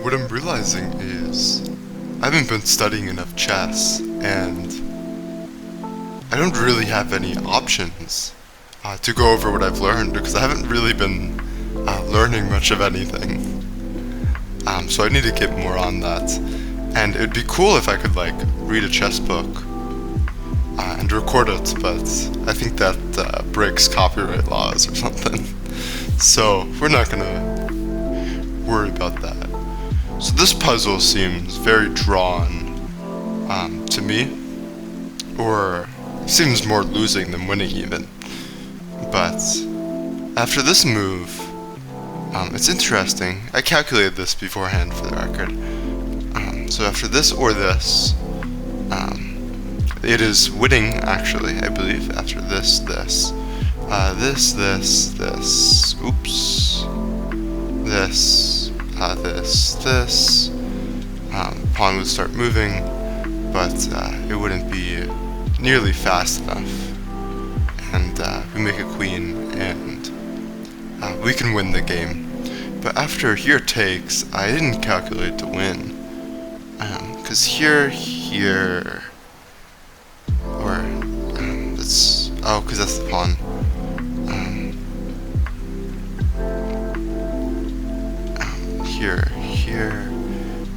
what I'm realizing is I haven't been studying enough chess, and I don't really have any options to go over what I've learned because I haven't really been learning much of anything. So I need to get more on that. And it'd be cool if I could like read a chess book and record it, but I think that breaks copyright laws or something. So we're not gonna worry about that. So this puzzle seems very drawn to me, or seems more losing than winning even. But after this move, it's interesting. I calculated this beforehand for the record. So after this or this, it is winning actually, I believe. After this, this, oops, this, pawn would start moving, but it wouldn't be nearly fast enough. And we make a queen, and we can win the game. But after here takes, I didn't calculate to win. Because here, or that's, oh, because that's the pawn. Here,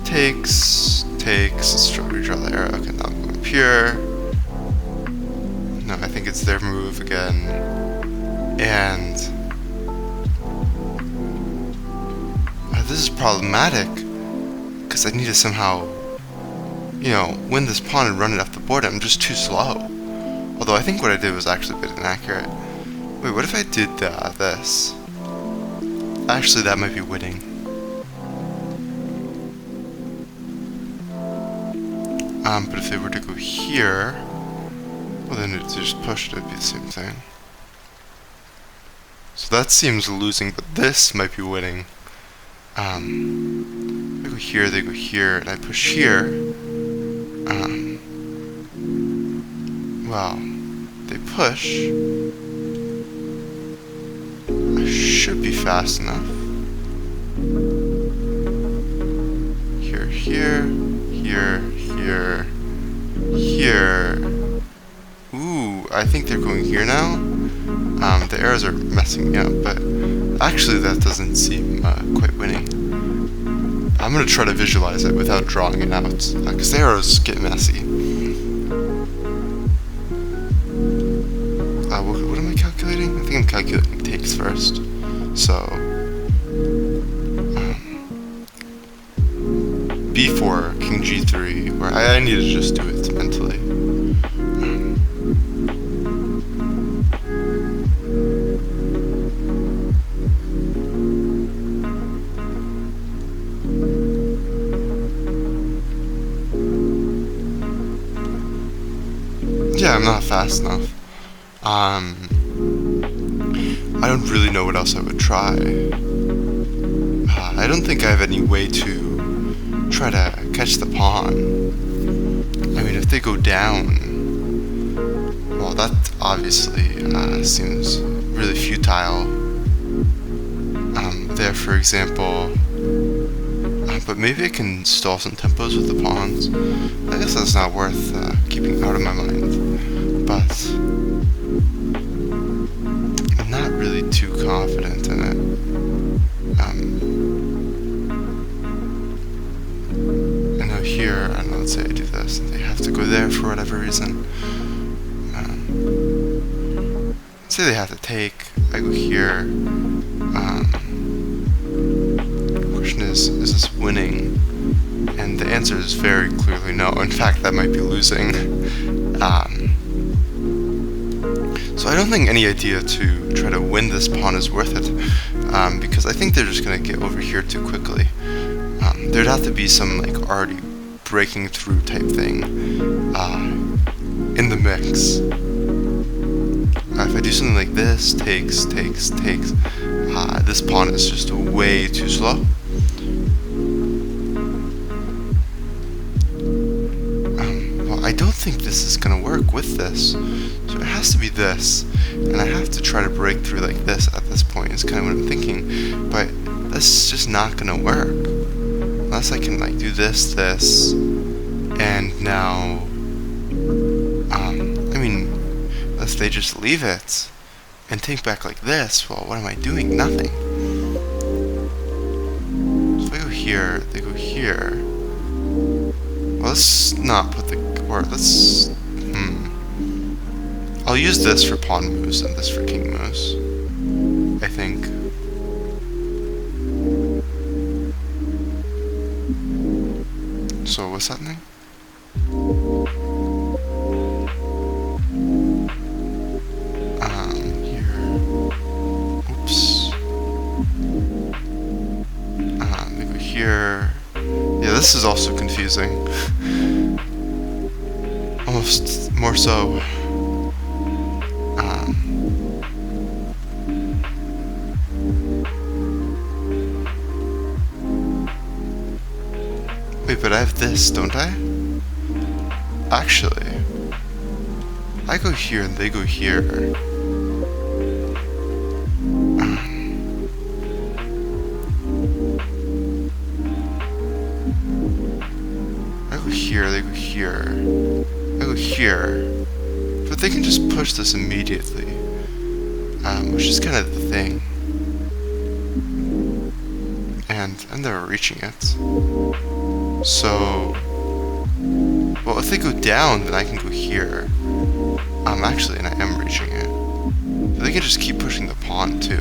takes, let's redraw the arrow. Okay, now I'm going up here. No, I think it's their move again. And this is problematic because I need to somehow, win this pawn and run it off the board. I'm just too slow. Although I think what I did was actually a bit inaccurate. Wait, what if I did this? Actually, that might be winning. But if they were to go here, well then it's just pushed, it'd be the same thing. So that seems losing, but this might be winning. They go here, and I push here. Well, they push. I should be fast enough. Here. Ooh, I think they're going here now. The arrows are messing me up, but actually that doesn't seem quite winning. I'm gonna try to visualize it without drawing it out, because the arrows get messy. What am I calculating? I think I'm calculating takes first. So b4, king g3, where I need to just do it mentally. Yeah, I'm not fast enough. I don't really know what else I would try. I don't think I have any way to try to catch the pawn. I mean, if they go down, well, that obviously seems really futile. There, for example, but maybe I can stall some tempos with the pawns. I guess that's not worth keeping out of my mind, but I'm not really too confident in it. Here, and let's say I do this, they have to go there for whatever reason. Say they have to take, I go here. The question is this winning? And the answer is very clearly no. In fact, that might be losing. So I don't think any idea to try to win this pawn is worth it, because I think they're just going to get over here too quickly. There'd have to be some like already breaking through type thing in the mix. If I do something like this, takes, this pawn is just way too slow. Well, I don't think this is going to work with this, so it has to be this, and I have to try to break through like this at this point, is kind of what I'm thinking, but that's just not going to work. unless I can like do this, and now, I mean, unless they just leave it and take back like this, well, what am I doing? Nothing. So if I go here, they go here. Well, let's not put the, or let's, I'll use this for pawn moves and this for king moves, I think. So what's happening? Here. Oops. They go here. Yeah, this is also confusing. Almost more so. Wait, but I have this, don't I? Actually, I go here and they go here. I go here, they go here. I go here. But they can just push this immediately. Which is kind of the thing. And they're reaching it. So, well, if they go down, then I can go here. Actually, and I am reaching it. But they can just keep pushing the pawn, too.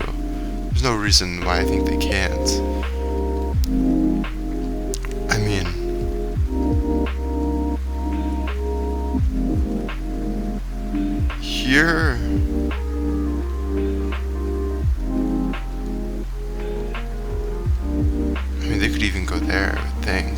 There's no reason why I think they can't. I mean, here... I mean, they could even go there, I would think.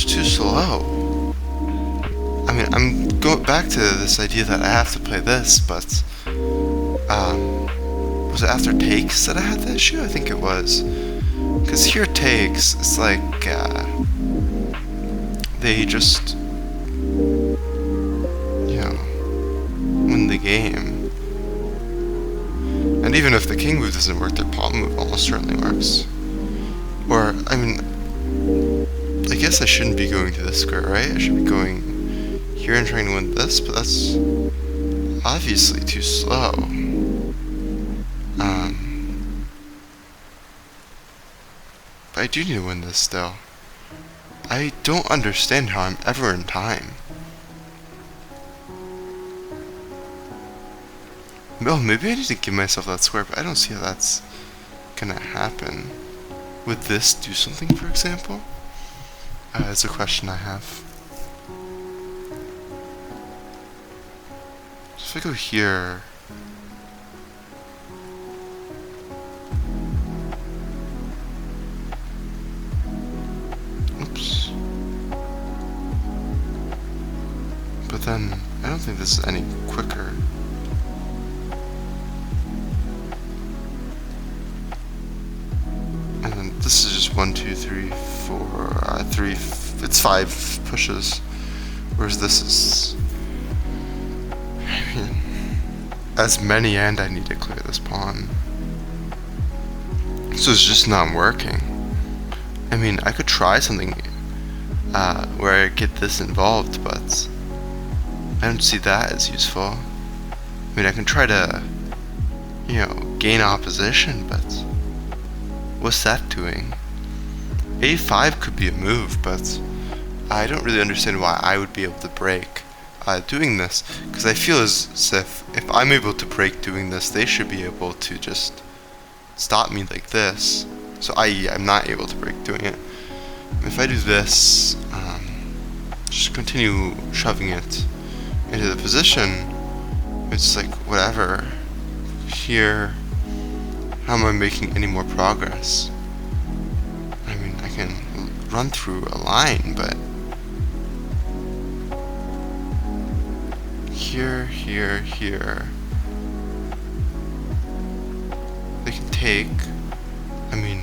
Too slow. I mean, I'm going back to this idea that I have to play this, but was it after takes that I had the issue? I think it was. Because here takes, it's like they just, you know, win the game. And even if the king move doesn't work, their pawn move almost certainly works. Or, I mean, I guess I shouldn't be going to this square, right? I should be going here and trying to win this, but that's obviously too slow. But I do need to win this still. I don't understand how I'm ever in time. Well, maybe I need to give myself that square, but I don't see how that's gonna happen. Would this do something, for example? It's a question I have. So if I go here... Oops. But then, I don't think this is any quicker. And then this is just 1, 2, 3, 4, 3, it's 5 pushes. Whereas this is... I mean, as many, and I need to clear this pawn. So it's just not working. I mean, I could try something where I get this involved, but I don't see that as useful. I mean, I can try to, you know, gain opposition, but what's that doing? A5 could be a move, but I don't really understand why I would be able to break doing this, because I feel as if I'm able to break doing this, they should be able to just stop me like this. So i.e. I'm not able to break doing it. If I do this, just continue shoving it into the position, it's like whatever. Here, how am I making any more progress? I mean, I can run through a line, but here, here, here. They can take. I mean,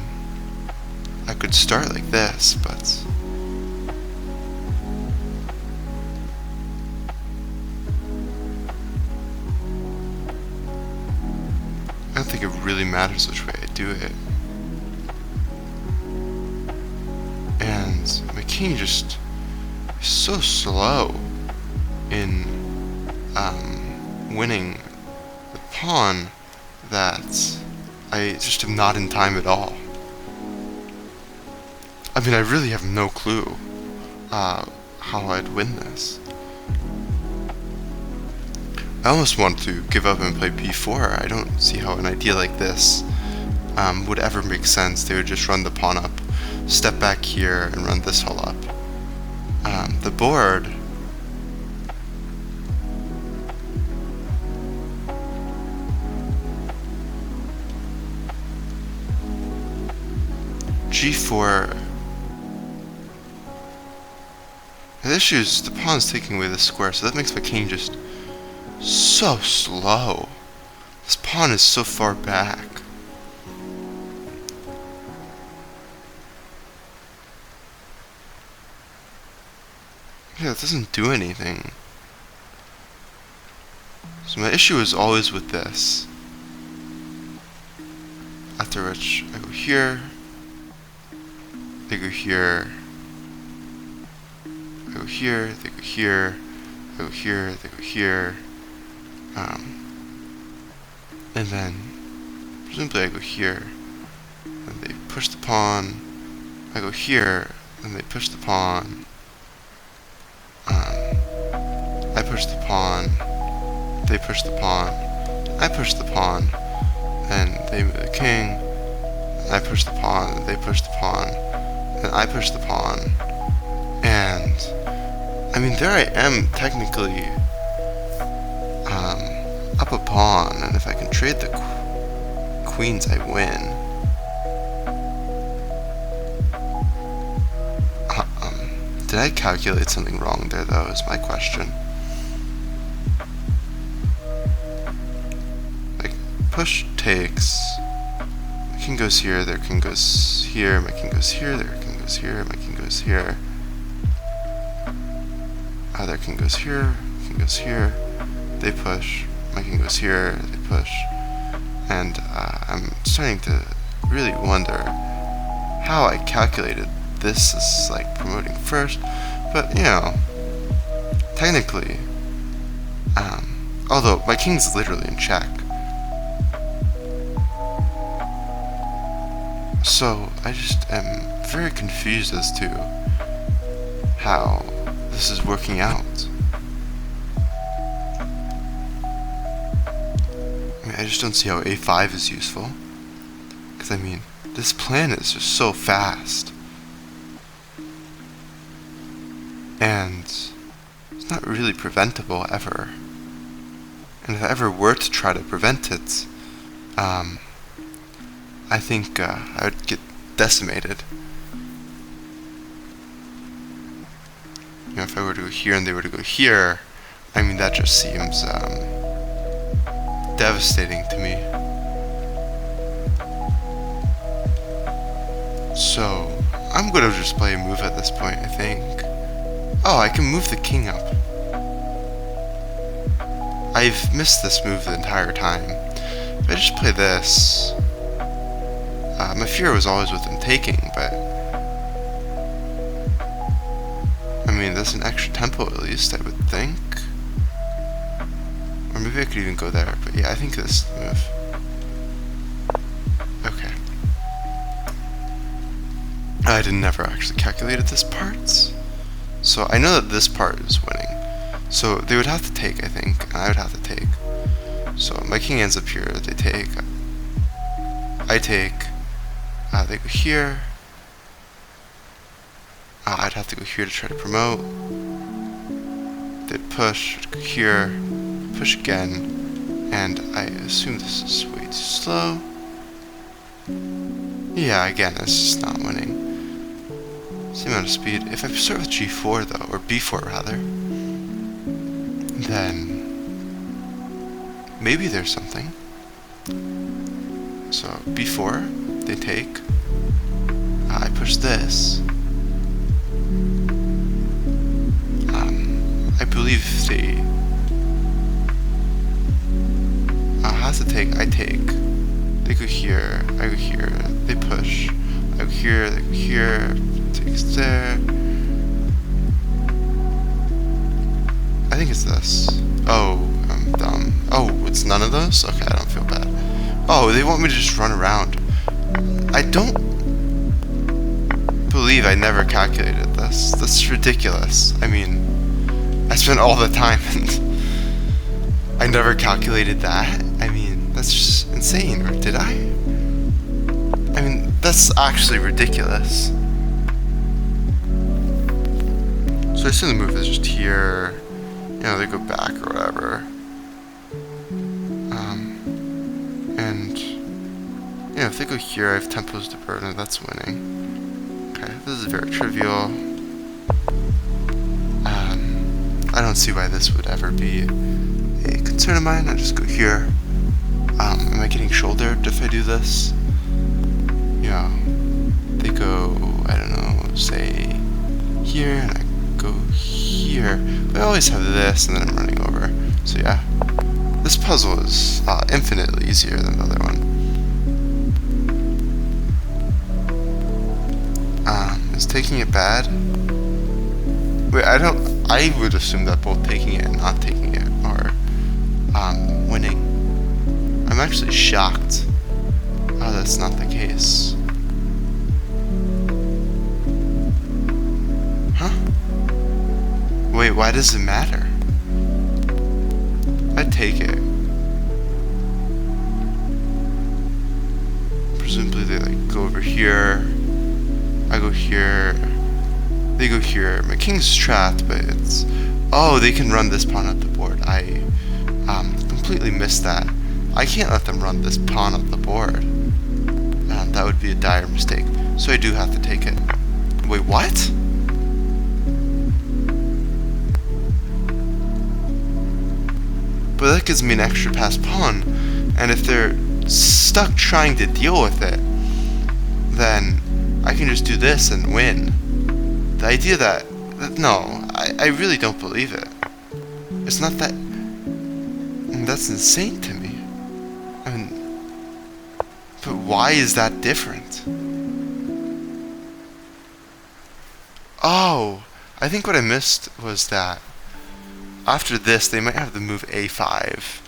I could start like this, but I don't think it really matters which way I do it. And my king just is so slow in winning the pawn that I just am not in time at all. I mean, I really have no clue how I'd win this. I almost want to give up and play b4. I don't see how an idea like this would ever make sense. They would just run the pawn up, step back here, and run this all up. The board g4. The issue is the pawn's taking away the square, so that makes my king just so slow. This pawn is so far back. Yeah, it doesn't do anything. So my issue is always with this. After which I go here, they go here, I go here, they go here, I go here, they go here, and then presumably I go here, and they push the pawn, I go here, and they push the pawn, I push the pawn, they push the pawn, I push the pawn, and they move the king, I push the pawn, they push the pawn, and I push the pawn, and I mean, there I am technically up a pawn, and if I can trade the queens, I win. Did I calculate something wrong there, though, is my question. Like, push takes. My king goes here, their king goes here, my king goes here, their king goes here, my king goes here. Their king goes here, king goes here, they push, my king goes here, they push, and I'm starting to really wonder how I calculated this as like promoting first, but you know, technically, although my king's literally in check, so I just am very confused as to how this is working out. I mean, I just don't see how a5 is useful. Because, I mean, this plan is just so fast. And it's not really preventable ever. And if I ever were to try to prevent it, I think I would get decimated. You know, if I were to go here and they were to go here, I mean, that just seems devastating to me. So, I'm gonna just play a move at this point, I think. Oh, I can move the king up. I've missed this move the entire time. If I just play this, my fear was always with them taking, but I mean, that's an extra tempo at least, I would think. Or maybe I could even go there, but yeah, I think this is the move. Okay. I never actually calculated this part. So I know that this part is winning. So they would have to take, I think, and I would have to take. So my king ends up here, they take. I take. They go here. I'd have to go here to try to promote. They'd push, go here, push again, and I assume this is way too slow. Yeah, again, it's just not winning. Same amount of speed. If I start with G4 though, or B4 rather, then maybe there's something. So B4, they take. I push this. I believe they has to take. I take. They go here. I go here. They push. I go here. They go here. Takes there. I think it's this. Oh, I'm dumb. Oh, it's none of those? Okay, I don't feel bad. Oh, they want me to just run around. I don't believe I never calculated this. This is ridiculous. I mean, I spent all the time and I never calculated that. I mean, that's just insane, or did I? I mean, that's actually ridiculous. So I assume the move is just here. You know, they go back or whatever. And you know, if they go here, I have tempos to burn, and that's winning. Okay, this is very trivial. I don't see why this would ever be a concern of mine. I just go here. Am I getting shouldered if I do this? Yeah. They go, I don't know, say here, and I go here. But I always have this, and then I'm running over. So yeah, this puzzle is infinitely easier than the other one. Is taking it bad? Wait, I would assume that both taking it and not taking it are winning. I'm actually shocked. Oh, that's not the case. Huh? Wait, why does it matter? I'd take it. Presumably they like go over here. I go here. They go here. My king's trapped, but it's... Oh, they can run this pawn up the board. I completely missed that. I can't let them run this pawn up the board. That would be a dire mistake. So I do have to take it. Wait, what? But that gives me an extra passed pawn. And if they're stuck trying to deal with it, then I can just do this and win. The idea that no, I really don't believe it. It's not that... That's insane to me. I mean... But why is that different? Oh! I think what I missed was that after this, they might have the move A5.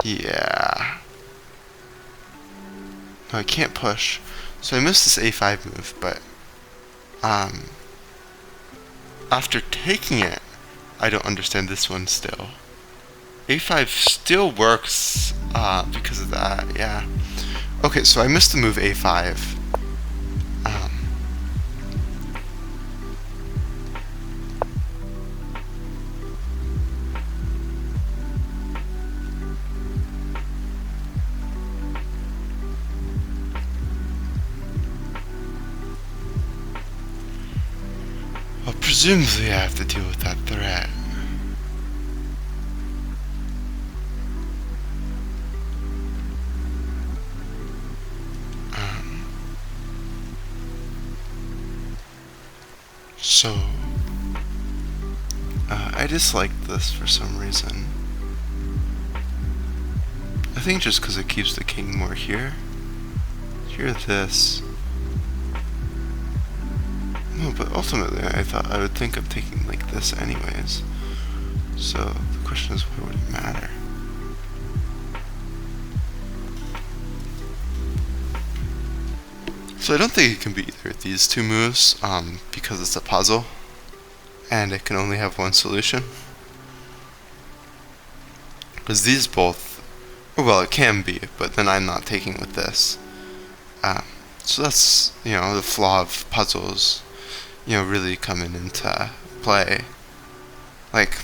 Yeah. No, I can't push. So I missed this A5 move, but after taking it, I don't understand this one still. A5 still works because of that, yeah. Okay, so I missed the move A5. Well, presumably I have to deal with that threat. So, I dislike this for some reason. I think just because it keeps the king more here. Here, this. No, but ultimately I thought I would think of taking like this anyways. So the question is, why would it matter? So I don't think it can be either of these two moves, because it's a puzzle, and it can only have one solution. Because these both, well, it can be, but then I'm not taking with this. So that's, you know, the flaw of puzzles, you know, really coming into play. Like,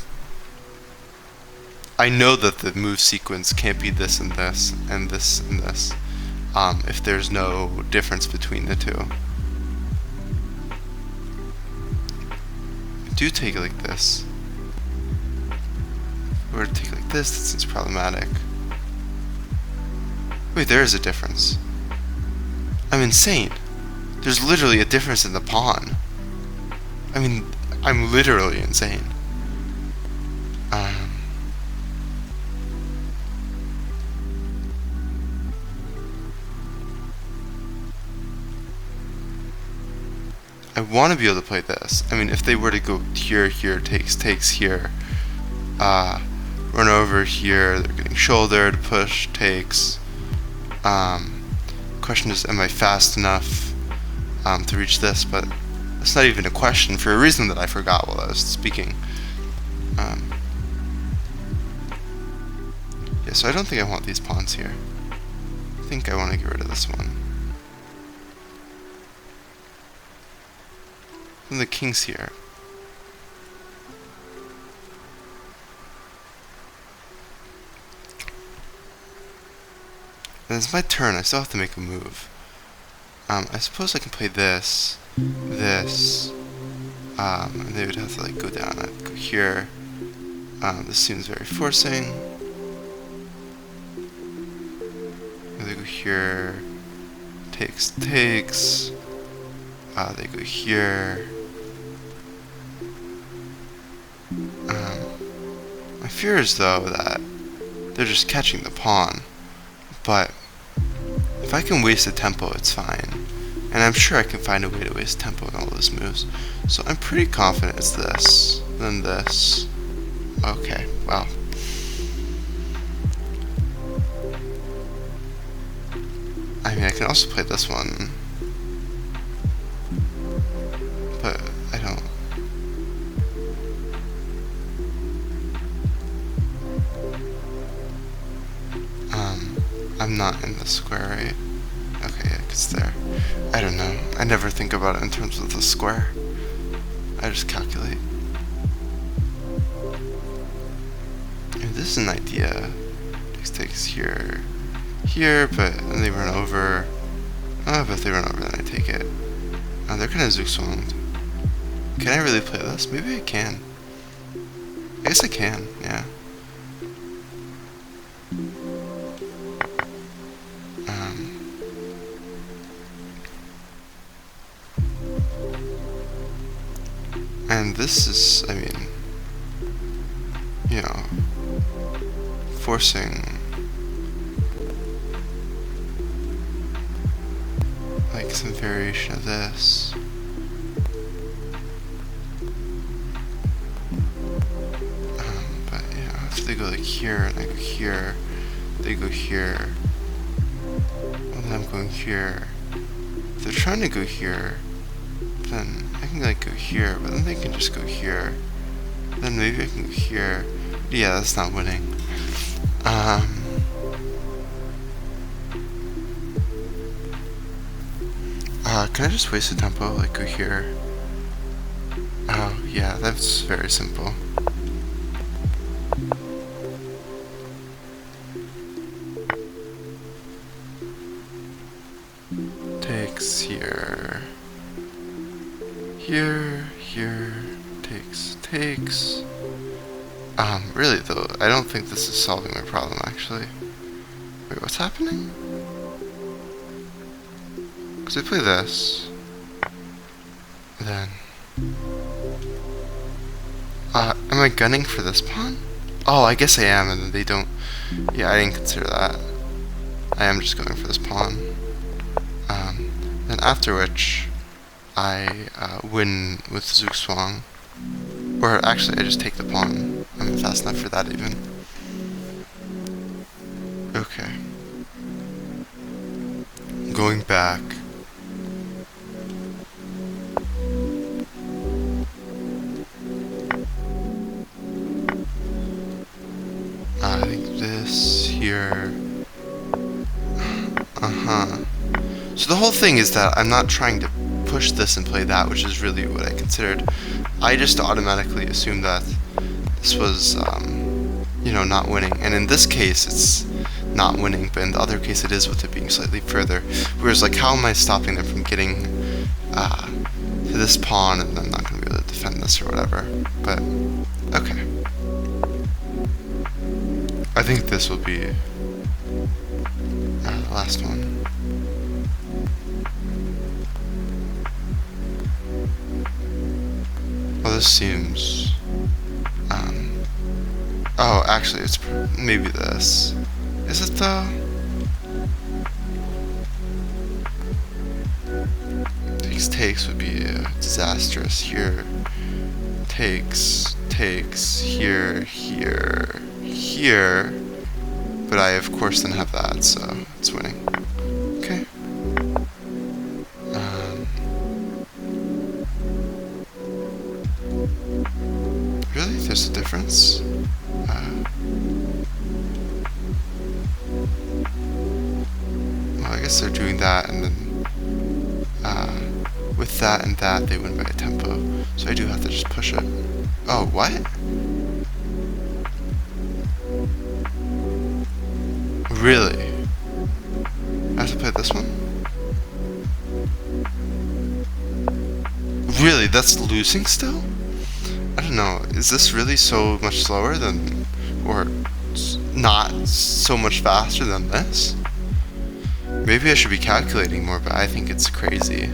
I know that the move sequence can't be this and this and this and this if there's no difference between the two. Do take it like this. If we were to take it like this, that seems problematic. Wait, there is a difference. I'm insane. There's literally a difference in the pawn. I mean, I'm literally insane. I want to be able to play this. I mean, if they were to go here, here, takes here, run over here, they're getting shouldered, push, takes. Question is, am I fast enough to reach this? But it's not even a question for a reason that I forgot while I was speaking. Yeah, so I don't think I want these pawns here. I think I want to get rid of this one. And the king's here. And it's my turn, I still have to make a move. I suppose I can play this, this, and they would have to like go down, I'd go here. This seems very forcing. They go here, takes, they go here. My fear is though that they're just catching the pawn, but if I can waste a tempo, it's fine. And I'm sure I can find a way to waste tempo in all those moves. So I'm pretty confident it's this, then this. Okay, well. I mean, I can also play this one. But I don't. I'm not in the square, right? Okay, yeah, it's there. I don't know. I never think about it in terms of the square. I just calculate. And this is an idea. Takes here, here, but then they run over. Oh, but if they run over, then I take it. Oh, they're kind of zugzwanged. Can I really play this? Maybe I can. I guess I can, yeah. And this is, I mean, you know, forcing like some variation of this. But you know, if they go like here and I go here, they go here, well then I'm going here. If they're trying to go here, then I can like go here, but then they can just go here. Then maybe I can go here. Yeah, that's not winning. Can I just waste a tempo? Like go here? Oh, yeah, that's very simple. Takes here. Here, takes. Really though, I don't think this is solving my problem actually. Wait, what's happening? Because I play this. Then. Am I gunning for this pawn? Oh, I guess I am, and then they don't. Yeah, I didn't consider that. I am just going for this pawn. Then after which, I win with zugzwang. Or actually, I just take the pawn. I'm fast enough for that even. Okay. Going back. I think this here. So the whole thing is that I'm not trying to push this and play that, which is really what I considered. I just automatically assumed that this was you know, not winning. And in this case, it's not winning, but in the other case, it is with it being slightly further. Whereas, like, how am I stopping them from getting to this pawn, and I'm not going to be able to defend this or whatever. But, okay. I think this will be the last one. Well, this seems... oh, actually, it's maybe this. Is it though? These takes would be disastrous. Here, takes, here, here, here. But I, of course, then have that, so it's winning. Okay. Really? There's a difference? Well, I guess they're doing that, and then with that and that, they win by a tempo. So I do have to just push it. Oh, what? Really? I have to play this one? Really? That's losing still? I don't know. Is this really so much slower than, or not so much faster than this? Maybe I should be calculating more, but I think it's crazy.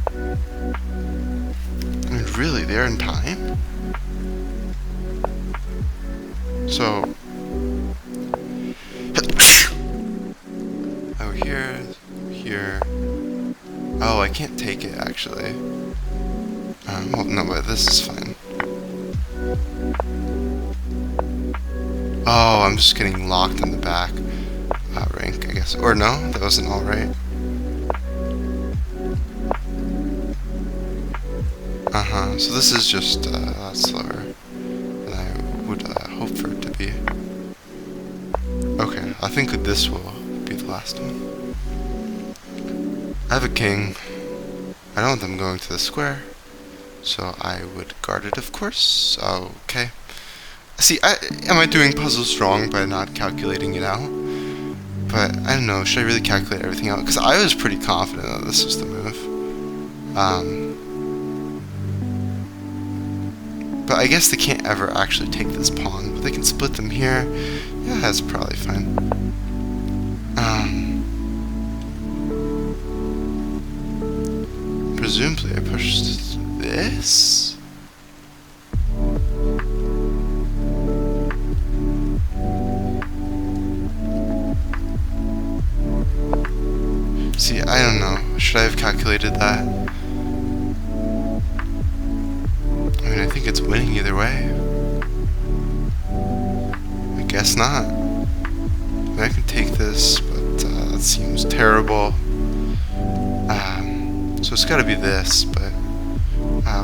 I mean, really, they're in time? So... oh, here... oh, I can't take it, actually. Well, no, but this is fine. Oh, I'm just getting locked in the back rank, I guess. Or no, that wasn't all right. So this is just a lot slower than I would hope for it to be. Okay, I think this will be the last one. I have a king. I don't want them going to the square, so I would guard it, of course. Okay. See, am I doing puzzles wrong by not calculating it out? But, I don't know, should I really calculate everything out? Because I was pretty confident that this was the move. But I guess they can't ever actually take this pawn. But they can split them here. Yeah, that's probably fine. Presumably I pushed this? See, I don't know. Should I have calculated that? I mean, I think it's winning either way. I guess not. I mean, I can take this, but that seems terrible. So it's gotta be this, but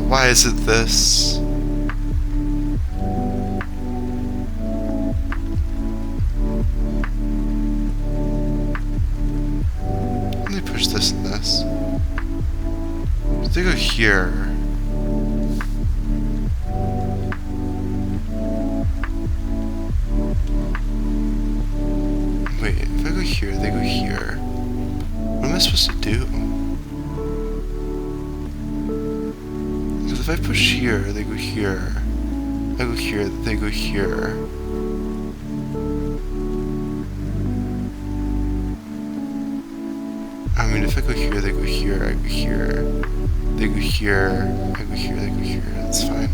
why is it this? Let me push this and this. If they go here. Wait, if I go here, they go here. What am I supposed to do? Because if I push here, they go here. I go here, they go here. I mean, if I go here, they go here, I go here. They go here, I go here, they go here. That's fine.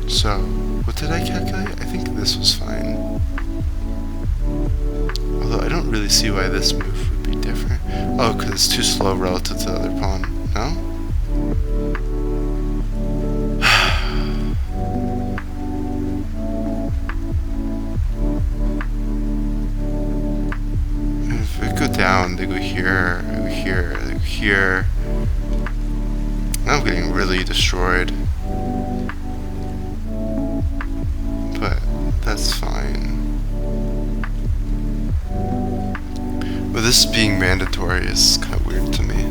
So, what did I calculate? I think this was fine. Although I don't really see why this move would be different. Oh, because it's too slow relative to the other pawn. No? If I go down, they go here, I go here, they go here. Now I'm getting really destroyed. But that's fine. But this being mandatory is kind of weird to me.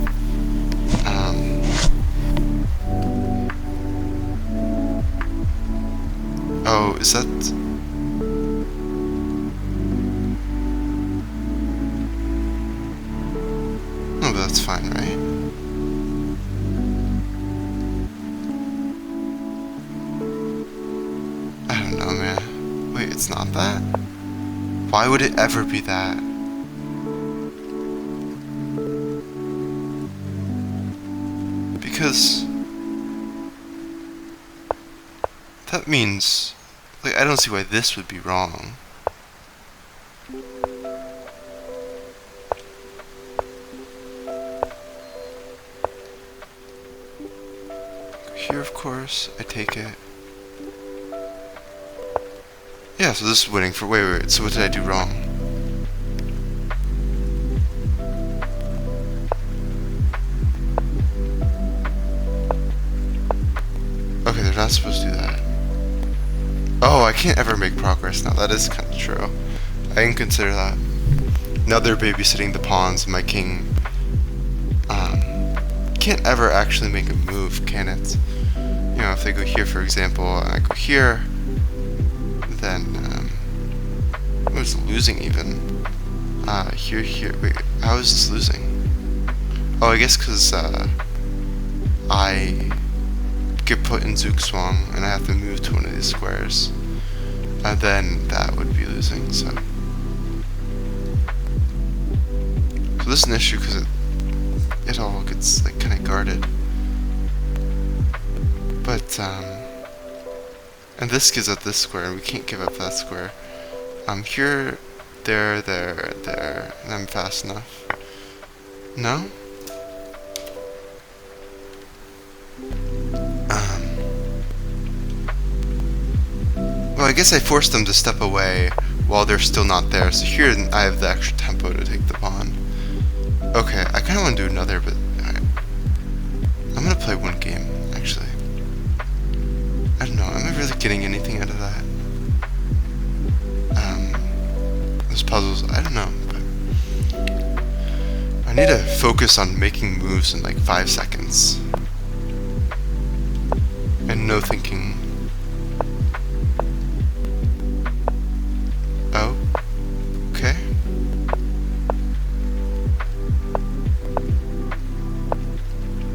Oh, is that... Oh, but that's fine, right? I don't know, man. Wait, it's not that? Why would it ever be that? Because... that means... like, I don't see why this would be wrong. Here, of course, I take it. Yeah, so this is winning for... wait, so what did I do wrong? Okay, they're not supposed to do that. Oh, I can't ever make progress now. That is kind of true. I didn't consider that. Now they're babysitting the pawns, and my king can't ever actually make a move, can it? You know, if they go here, for example, and I go here, then I was losing even. Here. Wait, how is this losing? Oh, I guess because I get put in Zugzwang and I have to move to one of these squares, and then that would be losing. So this is an issue because it all gets like kind of guarded. But and this gives up this square, and we can't give up that square. Here, there, and I'm fast enough. No? Well, I guess I forced them to step away while they're still not there, so here I have the extra tempo to take the pawn. Okay, I kind of want to do another, but I'm going to play one game, actually. I don't know, am I really getting anything out of that? Those puzzles, I don't know, but I need to focus on making moves in like 5 seconds. And no thinking. Oh, okay.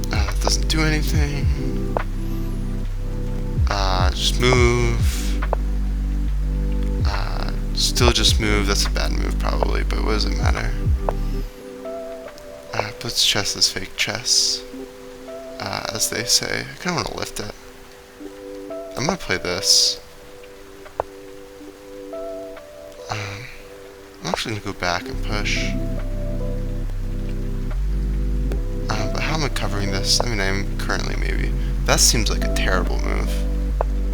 That doesn't do anything. Just move. Still just move. That's a bad move probably, but what does it matter? Blitz chess is fake chess, as they say. I kind of want to lift it. I'm gonna play this. I'm actually gonna go back and push. But how am I covering this? I mean, I am currently maybe. That seems like a terrible move.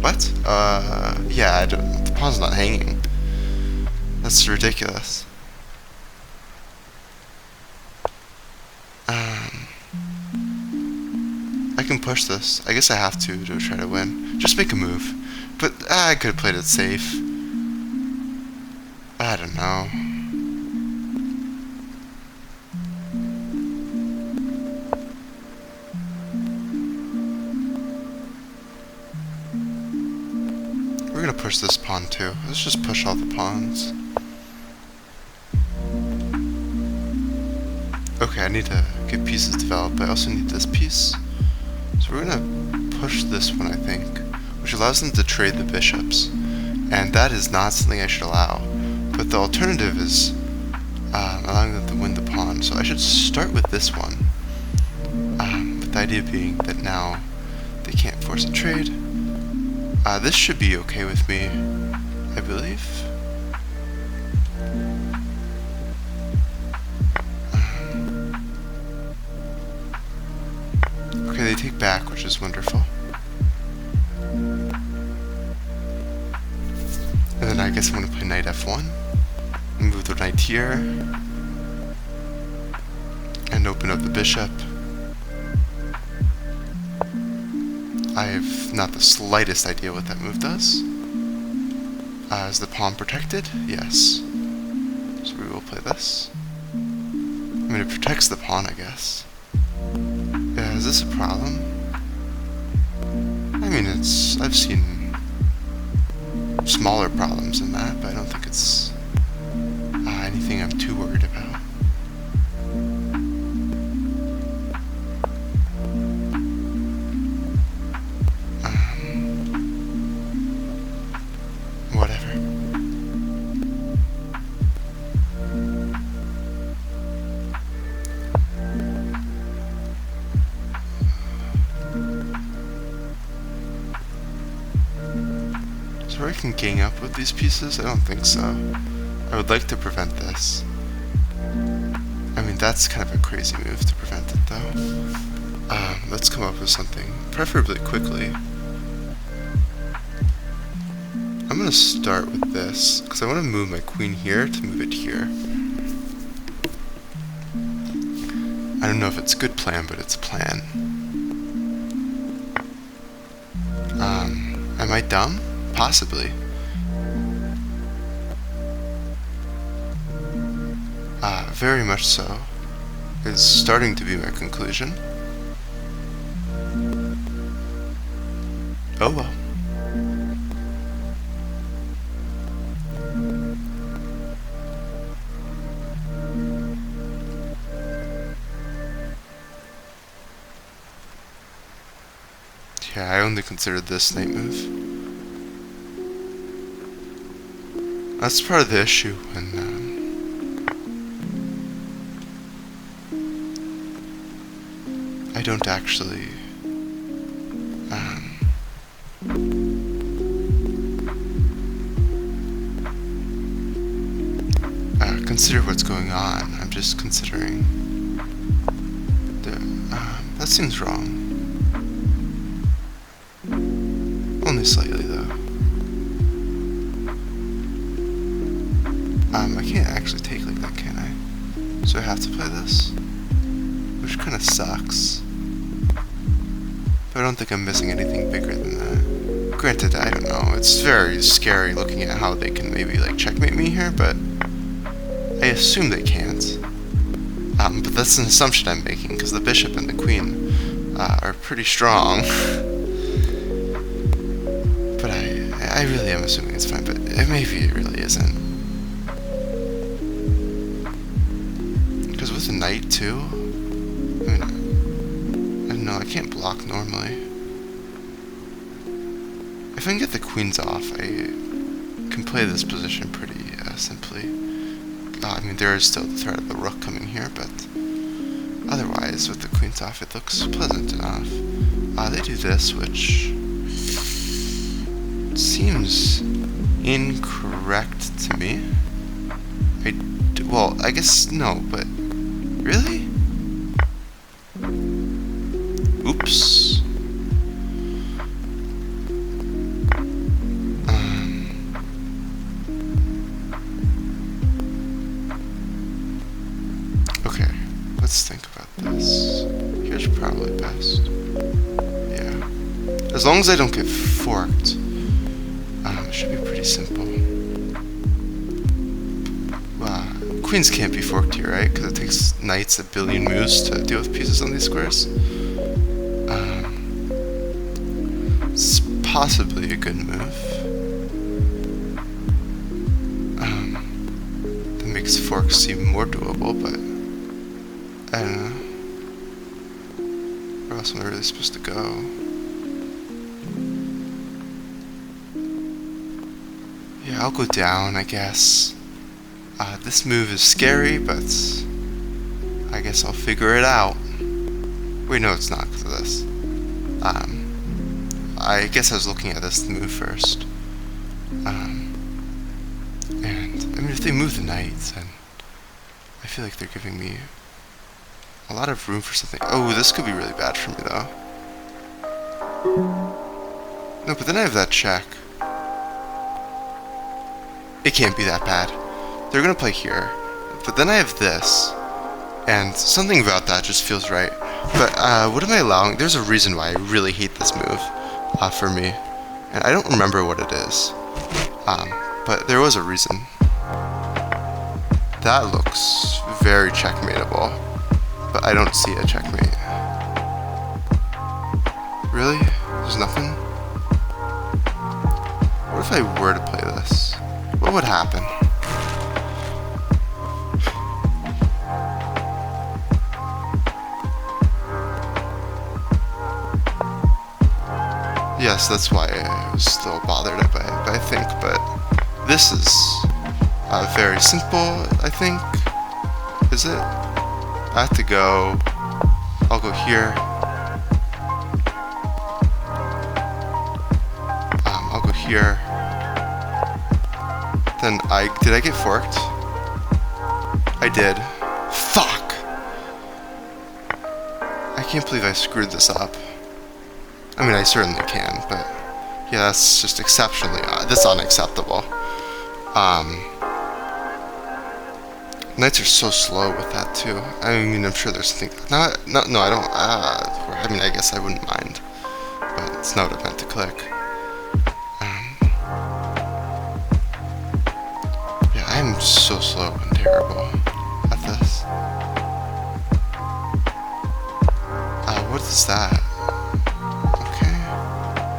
What? Yeah, the pawn's not hanging. That's ridiculous. I can push this. I guess I have to try to win. Just make a move. But I could have played it safe. I don't know. We're gonna push this pawn too. Let's just push all the pawns. Okay, I need to get pieces developed, but I also need this piece. So we're gonna push this one, I think, which allows them to trade the bishops. And that is not something I should allow. But the alternative is allowing them to win the pawn. So I should start with this one. But the idea being that now they can't force a trade. This should be okay with me, I believe. Okay, they take back, which is wonderful. And then I guess I'm going to play knight f1. And move the knight here. And open up the bishop. I have not the slightest idea what that move does. Is the pawn protected? Yes. So we will play this. I mean, it protects the pawn, I guess. Yeah, is this a problem? I mean, I've seen smaller problems than that, but I don't think it's anything I'm too worried about. Whatever. So I can gang up with these pieces? I don't think so. I would like to prevent this. I mean, that's kind of a crazy move to prevent it, though. Let's come up with something, preferably quickly. I'm gonna start with this, because I want to move my queen here to move it here. I don't know if it's a good plan, but it's a plan. Am I dumb? Possibly. Very much so. It's starting to be my conclusion. Oh well. Yeah, I only considered this knight move. That's part of the issue when I don't actually consider what's going on. I'm just considering the that seems wrong. Only slightly though. I can't actually take like that, can I? So I have to play this? Which kind of sucks. But I don't think I'm missing anything bigger than that. Granted, I don't know. It's very scary looking at how they can maybe like checkmate me here, but I assume they can't. But that's an assumption I'm making, because the bishop and the queen are pretty strong. But I really am assuming it's fine, but maybe it really isn't. Because with the knight too, I don't know, I can't block normally. If I can get the queens off, I can play this position pretty simply. I mean, there is still the threat of the rook coming here, but otherwise, with the queens off, it looks pleasant enough. They do this, which seems incorrect to me. Well, I guess no, but really? Oops. Okay, let's think about this. Here's probably best. Yeah. As long as I don't get forked, it should be pretty simple. Queens can't be forked here, right? Because it takes knights a billion moves to deal with pieces on these squares. It's possibly a good move. That makes forks seem more doable, but I don't know. Where else am I really supposed to go? Yeah, I'll go down, I guess. This move is scary, but I guess I'll figure it out. Wait, no, it's not because of this. I guess I was looking at this move first. And, I mean, if they move the knight, then I feel like they're giving me a lot of room for something. Oh, this could be really bad for me, though. No, but then I have that check. It can't be that bad. They're gonna play here, but then I have this, and something about that just feels right. But what am I allowing? There's a reason why I really hate this move for me, and I don't remember what it is. But there was a reason. That looks very checkmateable, but I don't see a checkmate. Really? There's nothing? What What if I were to play this? What would happen? Yes, that's why I was still bothered by it, I think, but this is very simple, I think. Is it? I have to go. I'll go here. I'll go here. Then did I get forked? I did. Fuck! I can't believe I screwed this up. I mean, I certainly can, but yeah, that's just exceptionally odd. That's unacceptable. Knights are so slow with that too. I mean, I'm sure there's something. No, I don't. I mean, I guess I wouldn't mind, but it's not what I meant to click. Yeah, I'm so slow and terrible at this. What is that?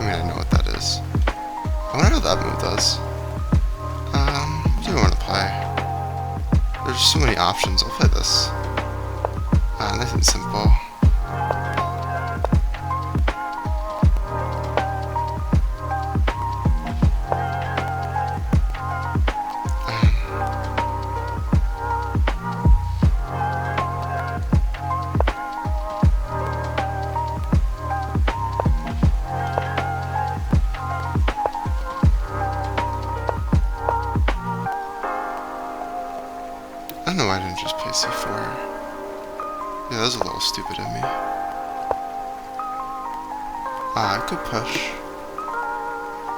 I know what that is. I wonder how that move does. What do I want to play? There's so many options. I'll play this. Nice and simple. I don't know why I didn't just play c4. Yeah, that was a little stupid of me. I could push.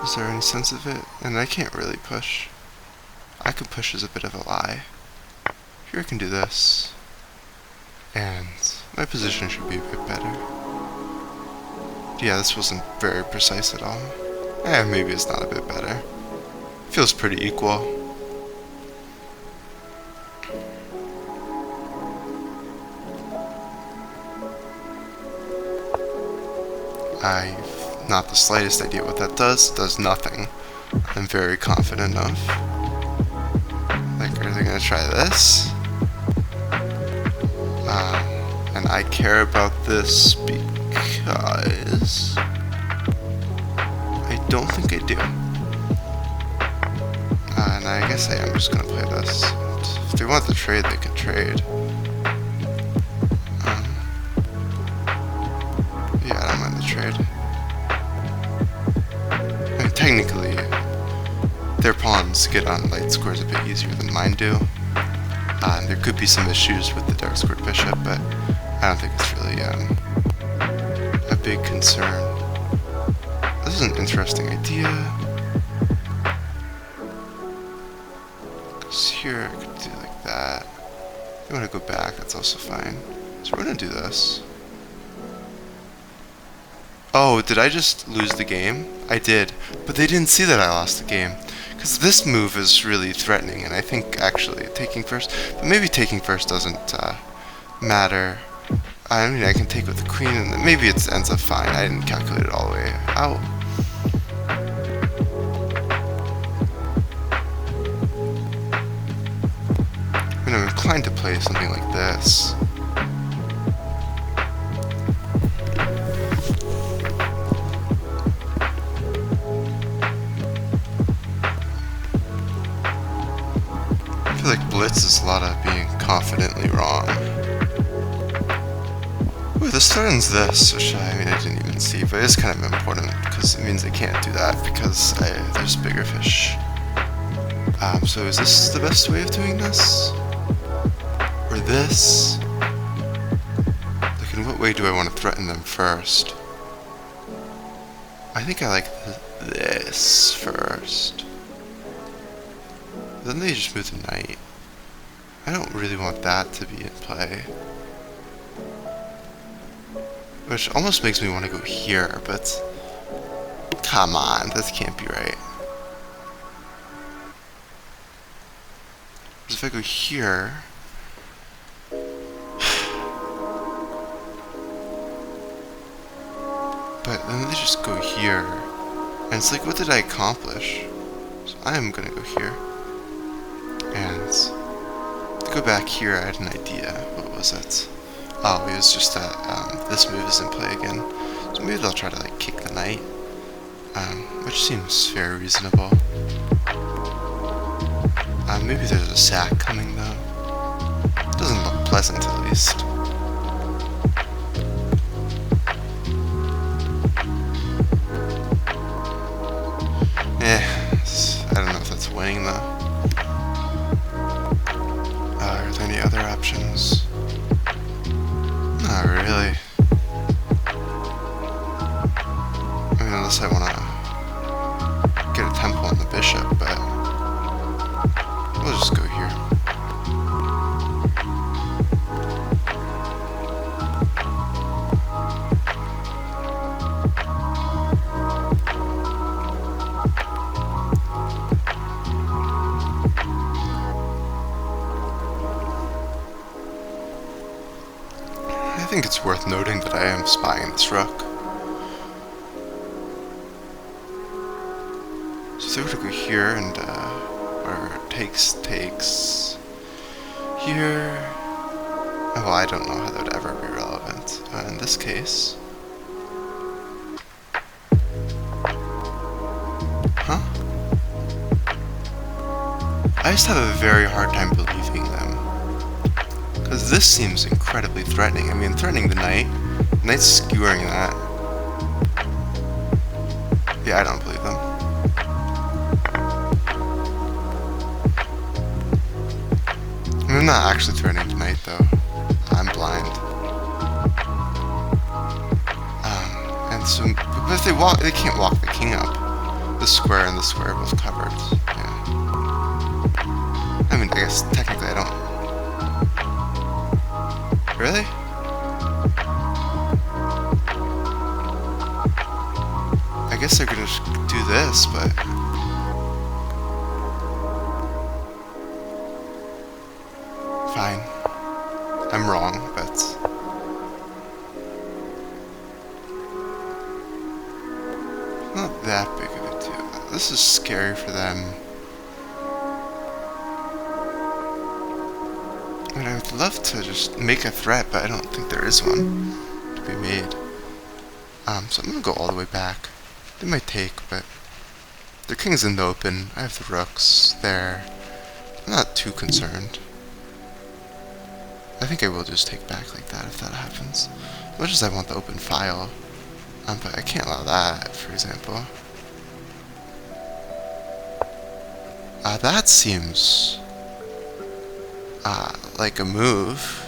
Is there any sense of it? And I can't really push. I could push as a bit of a lie. Here I can do this. And my position should be a bit better. Yeah, this wasn't very precise at all. Maybe it's not a bit better. Feels pretty equal. I've not the slightest idea what that does. It does nothing. I'm very confident of. Like, are they gonna try this? And I care about this because I don't think I do. And I guess I am just gonna play this. If they want to trade, they can trade. Yeah, I don't mind the trade. I mean, technically, their pawns get on light squares a bit easier than mine do. And there could be some issues with the dark squared bishop, but I don't think it's really a big concern. This is an interesting idea. Because here I could do like that. If you want to go back, that's also fine. So we're going to do this. Oh, did I just lose the game? I did, but they didn't see that I lost the game. Because this move is really threatening, and I think actually taking first, but maybe taking first doesn't matter. I mean, I can take with the queen, and maybe it ends up fine. I didn't calculate it all the way out. I mean, I'm inclined to play something like this. I feel like blitz is a lot of being confidently wrong. Ooh, this threatens this, which I didn't even see, but it's kind of important because it means I can't do that because there's bigger fish. So is this the best way of doing this? Or this? Like, in what way do I want to threaten them first? I think I like this first. Then they just move the knight. I don't really want that to be in play. Which almost makes me want to go here, but come on, that can't be right. Because if I go here, but then they just go here, and it's like, what did I accomplish? I'm gonna go here. And to go back here, I had an idea. What was it? Oh, it was just that this move is in play again. So maybe they'll try to like kick the knight, which seems very reasonable. Maybe there's a sack coming though. Doesn't look pleasant at least. I don't know if that's winning though. Are there any other options? Not really. I mean, unless I want to get a temple on the bishop, but we'll just go here. I think it's worth noting that I am spying this rook. So if they were to go here and whatever it takes here. Well, I don't know how that would ever be relevant. In this case. Huh? I just have a very hard time believing them. Because this seems incredibly threatening. I mean, threatening the knight. The knight's skewering that. Yeah, I don't believe them. I'm not actually threatening the knight, though. I'm blind. And so, but if they can't walk the king up. The square and the square are both covered. Yeah. I mean, I guess technically I don't. Really? I guess they're gonna just do this, but fine. I'm wrong, but not that big of a deal. This is scary for them. I mean, I would love to just make a threat, but I don't think there is one to be made. So I'm gonna go all the way back. They might take, but the king's in the open. I have the rooks there. I'm not too concerned. I think I will just take back like that if that happens. As much as I want the open file. But I can't allow that, for example. That seems like a move.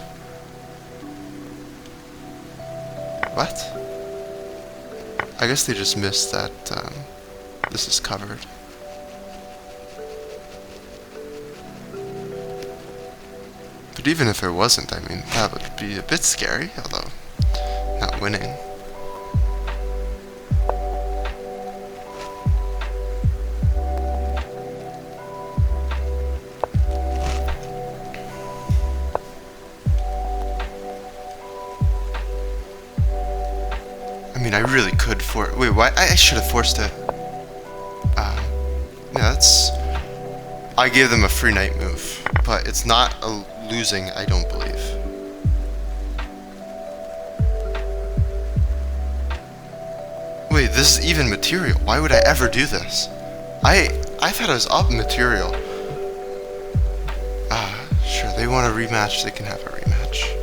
What? I guess they just missed that this is covered. But even if it wasn't, I mean, that would be a bit scary, although not winning. I mean, I really could wait, what? I should have forced it. Yeah, that's... I gave them a free knight move, but it's not a losing, I don't believe. Wait, this is even material. Why would I ever do this? I thought it was up material. Sure, they want a rematch, they can have a rematch.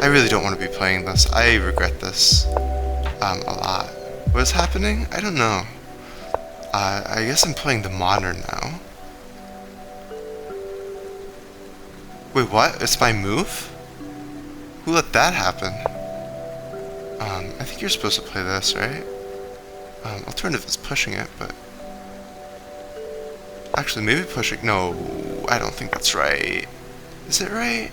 I really don't want to be playing this. I regret this a lot. What is happening? I don't know. I guess I'm playing the modern now. Wait, what? It's my move? Who let that happen? I think you're supposed to play this, right? Alternative is pushing it, but... Actually, maybe pushing... No, I don't think that's right. Is it right?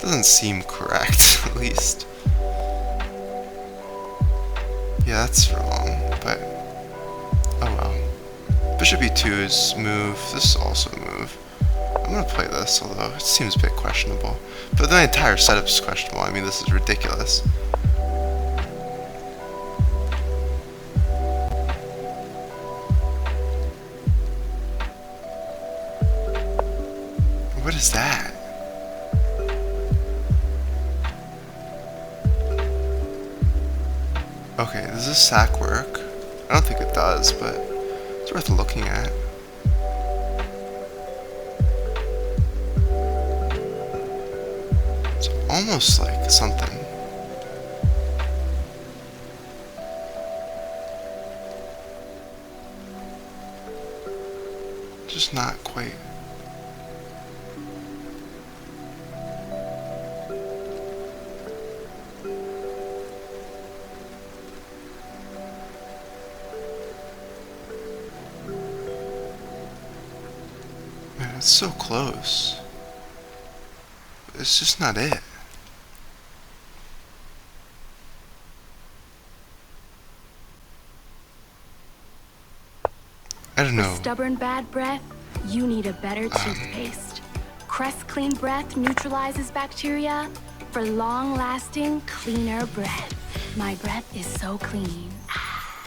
Doesn't seem correct, at least. Yeah, that's wrong, but... Oh well. Bishop e2 is move. This is also a move. I'm gonna play this, although it seems a bit questionable. But the entire setup is questionable. I mean, this is ridiculous. What is that? Okay, does this sack work? I don't think it does, but it's worth looking at. It's almost like something. Just not quite. Man, it's so close. It's just not it. I don't know. For stubborn bad breath, you need a better toothpaste. Crest Clean Breath neutralizes bacteria for long-lasting, cleaner breath. My breath is so clean.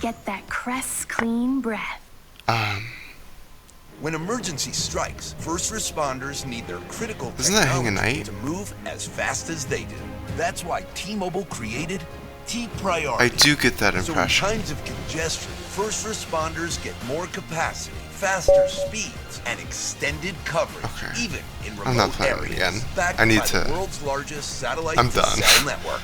Get that Crest Clean Breath. When emergency strikes, first responders need their critical Isn't that Hang a technology Night? to move as fast as they do. That's why T-Mobile created T-Priority. I do get that impression. So in times of congestion, first responders get more capacity, faster speeds, and extended coverage, Okay. even in I'm not remote playing it areas. again. Backed I need by to. the world's largest satellite I'm to done. cell network.